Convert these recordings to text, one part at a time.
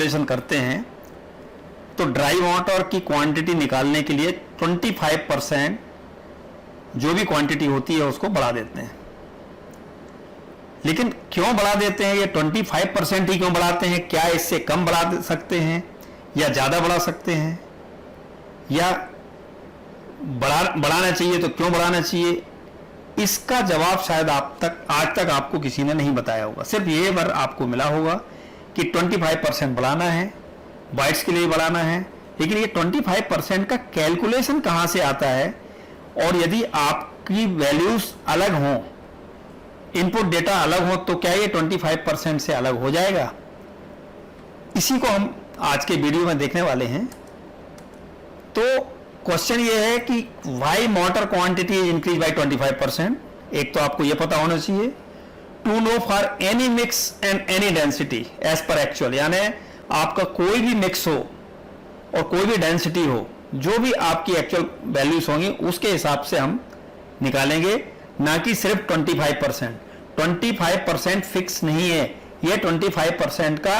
Calculation करते हैं तो ड्राई वाटर की क्वांटिटी निकालने के लिए 25% जो भी क्वांटिटी होती है उसको बढ़ा देते हैं। लेकिन क्यों बढ़ा देते हैं, ये 25% ही क्यों बढ़ाते हैं? क्या इससे कम बढ़ा सकते हैं या ज़्यादा बढ़ा सकते हैं, या बढ़ाना चाहिए तो क्यों बढ़ाना चाहिए? इसका जवाब शायद आज तक आपको किसी ने नहीं बताया होगा। सिर्फ ये बार आपको मिला होगा कि 25% बढ़ाना है, बाइट्स के लिए बढ़ाना है। लेकिन ये 25% का कैलकुलेशन कहाँ से आता है, और यदि आपकी वैल्यूज अलग हों, इनपुट डेटा अलग हो, तो क्या ये 25% से अलग हो जाएगा? इसी को हम आज के वीडियो में देखने वाले हैं। तो क्वेश्चन ये है कि why motor quantity increase by 25%। एक तो आपको ये पता होना चाहिए to know for any mix and any density as per actual, यानी आपका कोई भी मिक्स हो और कोई भी डेंसिटी हो, जो भी आपकी एक्चुअल वैल्यूज होंगी उसके हिसाब से हम निकालेंगे, ना कि सिर्फ 25%। 25% फिक्स नहीं है, यह 25% का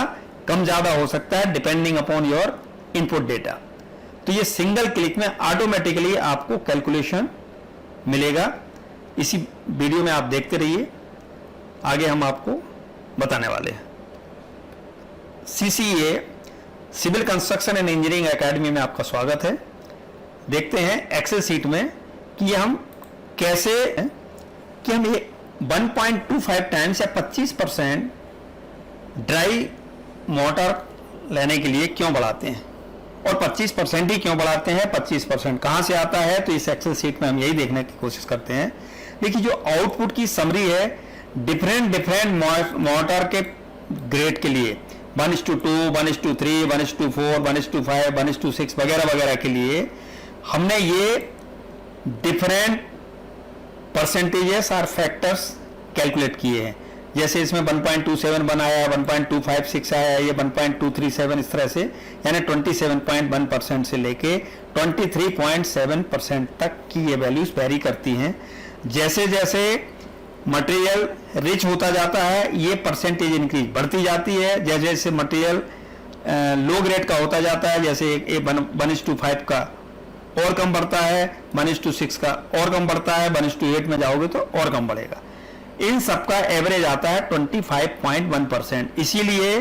कम ज्यादा हो सकता है depending upon your input data. तो ये सिंगल क्लिक में ऑटोमेटिकली आपको कैलकुलेशन मिलेगा। इसी वीडियो में आप देखते रहिए, आगे हम आपको बताने वाले हैं। CCA civil construction and engineering academy में आपका स्वागत है। देखते हैं एक्सेल सीट में कि हम कैसे कि हम ये 1.25 टाइम्स या 25% ड्राई मोटर लेने के लिए क्यों बढ़ाते हैं, और 25% ही क्यों बढ़ाते हैं, 25% कहां से आता है, तो इस एक्सेल सीट में हम यही देखने की कोशिश करते हैं। देखिए, जो आउटपुट की समरी है डिफरेंट मोटर के ग्रेड के लिए 1:2, 1:3, 1:4, 1:5, 1:6 वगैरह वगैरह के लिए हमने ये डिफरेंट परसेंटेजेस और फैक्टर्स कैलकुलेट किए हैं। जैसे इसमें 1.27 बनाया, 1.256 आया, ये 1.237, इस तरह से, यानी 27.1% से लेके 23.7% तक की ये वैल्यूज वेरी करती हैं। जैसे जैसे मटेरियल रिच होता जाता है ये परसेंटेज इंक्रीज बढ़ती जाती है। जैसे जैसे मटेरियल लो ग्रेड का होता जाता है, जैसे 1:5 का और कम बढ़ता है, 1:6 का और कम बढ़ता है, 1:8 में जाओगे तो और कम बढ़ेगा। इन सबका एवरेज आता है 25.1%। इसीलिए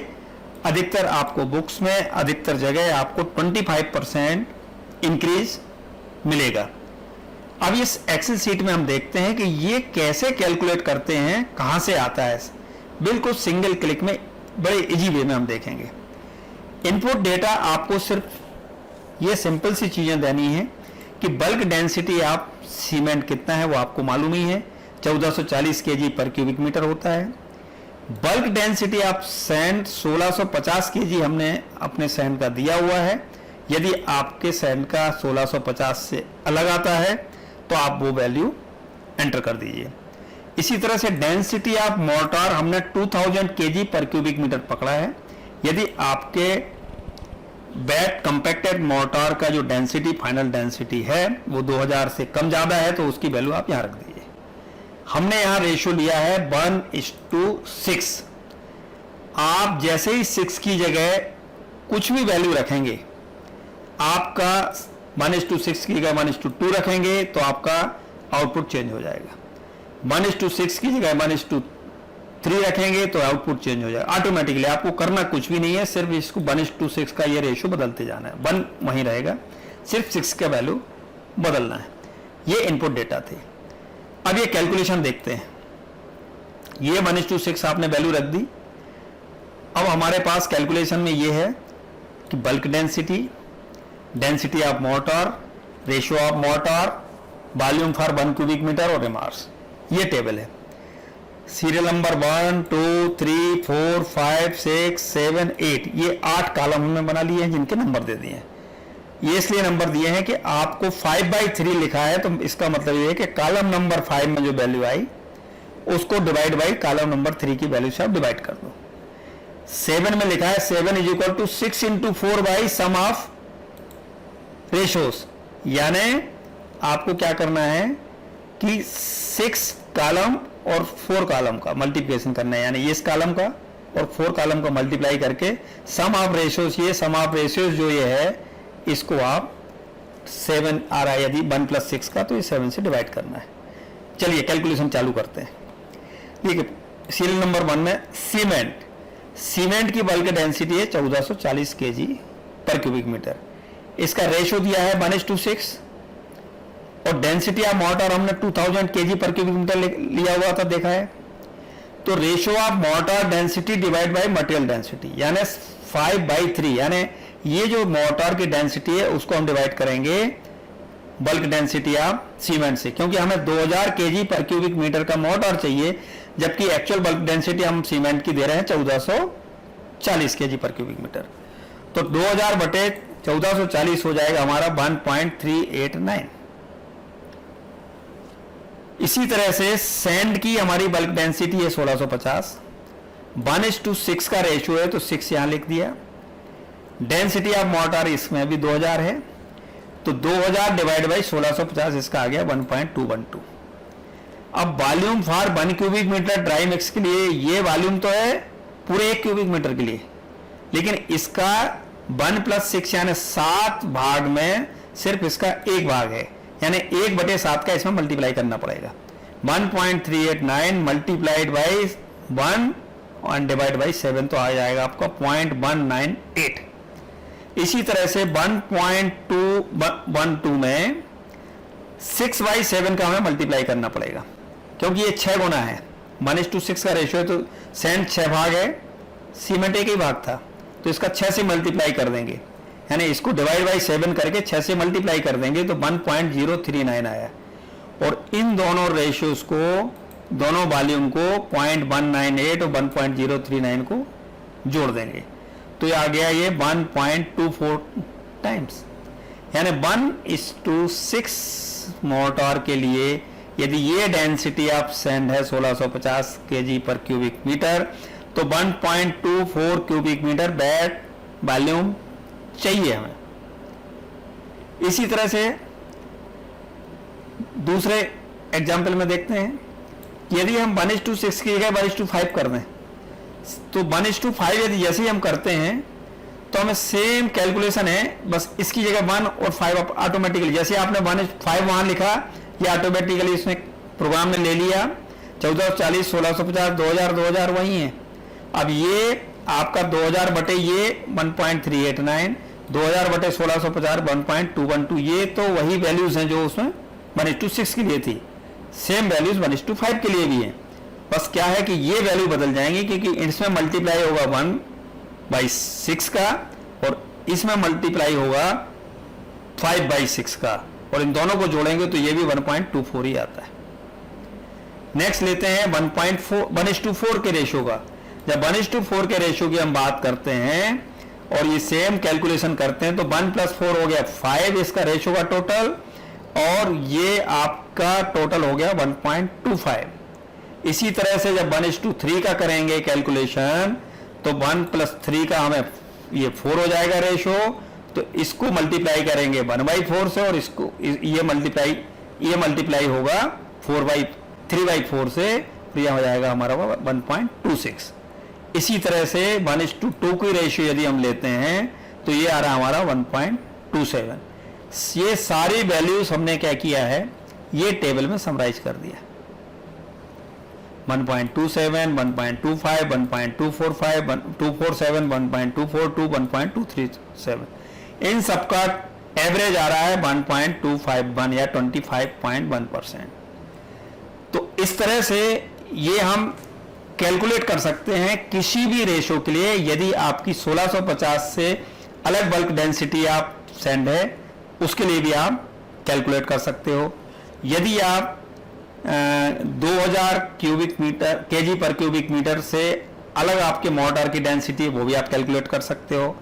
अधिकतर आपको बुक्स में, अधिकतर जगह आपको 25% इंक्रीज मिलेगा। अब इस एक्सेल सीट में हम देखते हैं कि ये कैसे कैलकुलेट करते हैं, कहां से आता है। बिल्कुल सिंगल क्लिक में बड़े इजी वे में हम देखेंगे। इनपुट डेटा आपको सिर्फ ये सिंपल सी चीजें देनी है कि बल्क डेंसिटी आप सीमेंट कितना है वो आपको मालूम ही है, 1440 kg पर क्यूबिक मीटर होता है। बल्क डेंसिटी आप सैंड 1650 kg हमने अपने सैंड का दिया हुआ है। यदि आपके सैंड का 1650 से अलग आता है तो आप वो वैल्यू एंटर कर दीजिए। इसी तरह से डेंसिटी ऑफ मोर्टार हमने 2000 kg पर क्यूबिक मीटर पकड़ा है। यदि आपके बैट कंपैक्टेड मोर्टार का जो डेंसिटी, फाइनल डेंसिटी है वो 2000 से कम ज्यादा है तो उसकी वैल्यू आप यहां रख दीजिए। हमने यहां रेशियो लिया है 1:6। आप जैसे ही 6 की जगह कुछ भी वैल्यू रखेंगे, आपका 1:6 की जगह 1:2 रखेंगे तो आपका आउटपुट चेंज हो जाएगा। 1:6 की जगह 1:3 रखेंगे तो आउटपुट चेंज हो जाएगा ऑटोमेटिकली। आपको करना कुछ भी नहीं है, सिर्फ इसको 1:6 का ये रेशियो बदलते जाना है। 1 वहीं रहेगा, सिर्फ 6 का वैल्यू बदलना है। ये इनपुट डेटा थे। अब ये कैलकुलेशन देखते हैं। ये 1:6 आपने वैल्यू रख दी। अब हमारे पास कैलकुलेशन में ये है कि bulk density, density of mortar, ratio of mortar, volume for 1 cubic metre और रिमार्क्स। ये टेबल है। सीरियल नंबर 1, 2, 3, 4, 5, 6, 7, 8, ये 8 कॉलम हमने बना लिए हैं जिनके नंबर दे दिए हैं। ये इसलिए नंबर दिए हैं कि आपको 5/3 लिखा है तो इसका मतलब ये है कि कॉलम नंबर 5 में जो वैल्यू आई उसको डिवाइड बाई कॉलम नंबर 3 की वैल्यू से आप डिवाइड कर दो। 7 में लिखा है 7 = 6 × 4 बाई सम ऑफ रेशोस, यानी आपको क्या करना है कि 6 कॉलम और 4 कॉलम का मल्टीप्लिकेशन करना है, यानी इस कॉलम का और 4 कॉलम को मल्टीप्लाई करके सम ऑफ रेशियोज, ये सम ऑफ रेशियोज जो ये है इसको आप 7 आ रहा है यदि 1 + 6 का, तो ये 7 से डिवाइड करना है। चलिए कैलकुलेशन चालू करते हैं। देखिए सीरियल नंबर 1 में सीमेंट की बल्क डेंसिटी है 1440 kg पर क्यूबिक मीटर। इसका रेशो दिया है 1:6 और डेंसिटी ऑफ मोर्टार हमने 2000 kg पर क्यूबिक मीटर लिया हुआ था, देखा है। तो ratio of mortar density divide by material density यानी 5/3, यानी ये जो मोर्टार की डेंसिटी है उसको हम डिवाइड करेंगे बल्क डेंसिटी ऑफ सीमेंट से, क्योंकि हमें 2000 kg पर क्यूबिक मीटर का मोर्टार चाहिए, जबकि एक्चुअल बल्क डेंसिटी हम सीमेंट की दे रहे हैं 1440 kg पर क्यूबिक मीटर। तो 2000 बटे 1440 हो जाएगा हमारा 1.389। इसी तरह से सैंड की हमारी बल्क डेंसिटी है 1650, 1:6 का रेशियो है तो 6 यहां लिख दिया। डेंसिटी ऑफ मोर्टार इसमें भी 2000 है, तो 2000 डिवाइड बाई 1650 इसका आ गया 1.212। अब volume for 1 cubic metre dry mix के लिए, ये वॉल्यूम तो है पूरे 1 क्यूबिक मीटर के लिए, लेकिन इसका 1 + 6 यानी 7 भाग में सिर्फ इसका 1 भाग है, यानी 1/7 का इसमें मल्टीप्लाई करना पड़ेगा। 1.389 मल्टीप्लाइड बाई 1 और डिवाइड बाई 7 तो आ जाएगा आपका 0.198। इसी तरह से 1.212 में 6/7 का हमें मल्टीप्लाई करना पड़ेगा, क्योंकि ये 6 गुना है। 1:6 का रेशियो है तो सैंड 6 भाग है, सीमेंट 1 ही भाग था, तो इसका 6 से मल्टीप्लाई कर देंगे, यानी इसको डिवाइड बाई 7 करके 6 से मल्टीप्लाई कर देंगे तो 1.039 आया। और इन दोनों रेशियोज को, दोनों वॉल्यूम को 0.198 और 1.039 को जोड़ देंगे तो ये आ गया ये 1.24 टाइम्स, यानी 1:6 मोर्टार के लिए यदि ये डेंसिटी ऑफ सैंड है 1650 kg पर क्यूबिक मीटर, तो 1.24 क्यूबिक मीटर बेड वॉल्यूम चाहिए हमें। इसी तरह से दूसरे एग्जाम्पल में देखते हैं, यदि हम 1:6 की जगह 1:5 कर दें, तो 1:5 यदि जैसे ही हम करते हैं तो हमें सेम कैलकुलेशन है, बस इसकी जगह 1 और 5 ऑटोमेटिकली, जैसे आपने 1:5 वहां लिखा, ये ऑटोमेटिकली इसने प्रोग्राम में ले लिया। 1440, 1650, 2000 2000 वही है। अब ये आपका 2000 बटे ये 1.389, 2000 बटे 1650 1.212, ये तो वही वैल्यूज हैं जो उसमें 1:6 के लिए थी, सेम वैल्यूज 1:5 के लिए भी है। बस क्या है कि ये वैल्यू बदल जाएंगी, क्योंकि इसमें मल्टीप्लाई होगा 1/6 का और इसमें मल्टीप्लाई होगा 5/6 का, और इन दोनों को जोड़ेंगे तो ये भी 1.24 ही आता है। नेक्स्ट लेते हैं 1:4 के रेशियो का। जब 1:4 के रेशियो की हम बात करते हैं और ये सेम कैलकुलेशन करते हैं तो 1 + 4 हो गया 5 इसका रेशियो का टोटल, और ये आपका टोटल हो गया 1.25। इसी तरह से जब 1:3 का करेंगे कैलकुलेशन तो 1 + 3 का हमें ये 4 हो जाएगा रेशियो, तो इसको मल्टीप्लाई करेंगे 1/4 से, और इसको ये मल्टीप्लाई होगा 3/4 से, तो यह हो जाएगा हमारा 1.26। इसी तरह से 1:2 की रेशियो यदि हम लेते हैं तो ये आ रहा हमारा 1.27। ये सारी वैल्यूज हमने क्या किया है, ये टेबल में समराइज कर दिया। 1.27, 1.25, 1.245, 247, 1.242, 1.237, इन सबका एवरेज आ रहा है 1.251 या 25.1%। तो इस तरह से ये हम कैलकुलेट कर सकते हैं किसी भी रेशो के लिए। यदि आपकी 1650 से अलग बल्क डेंसिटी आप सैंड है, उसके लिए भी आप कैलकुलेट कर सकते हो। यदि आप 2000 kg पर क्यूबिक मीटर से अलग आपके मोर्टार की डेंसिटी, वो भी आप कैलकुलेट कर सकते हो।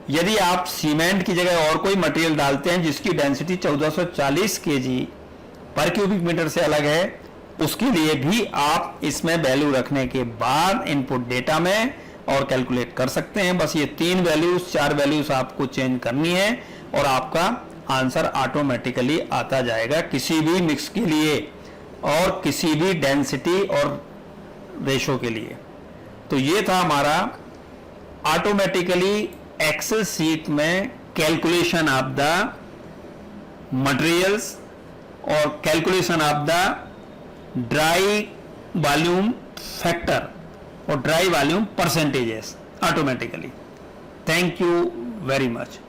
यदि आप सीमेंट की जगह और कोई मटेरियल डालते हैं जिसकी डेंसिटी 1440 kg पर क्यूबिक मीटर से अलग है, उसके लिए भी आप इसमें वैल्यू रखने के बाद इनपुट डेटा में और कैलकुलेट कर सकते हैं। बस ये 3 वैल्यूज 4 वैल्यूज आपको चेंज करनी है और आपका आंसर ऑटोमेटिकली आता जाएगा किसी भी मिक्स के लिए और किसी भी डेंसिटी और रेशो के लिए। तो ये था हमारा ऑटोमेटिकली एक्सेल सीट में कैलकुलेशन ऑफ द मटेरियल्स और calculation of the dry volume factor और dry volume percentages automatically. Thank you very much.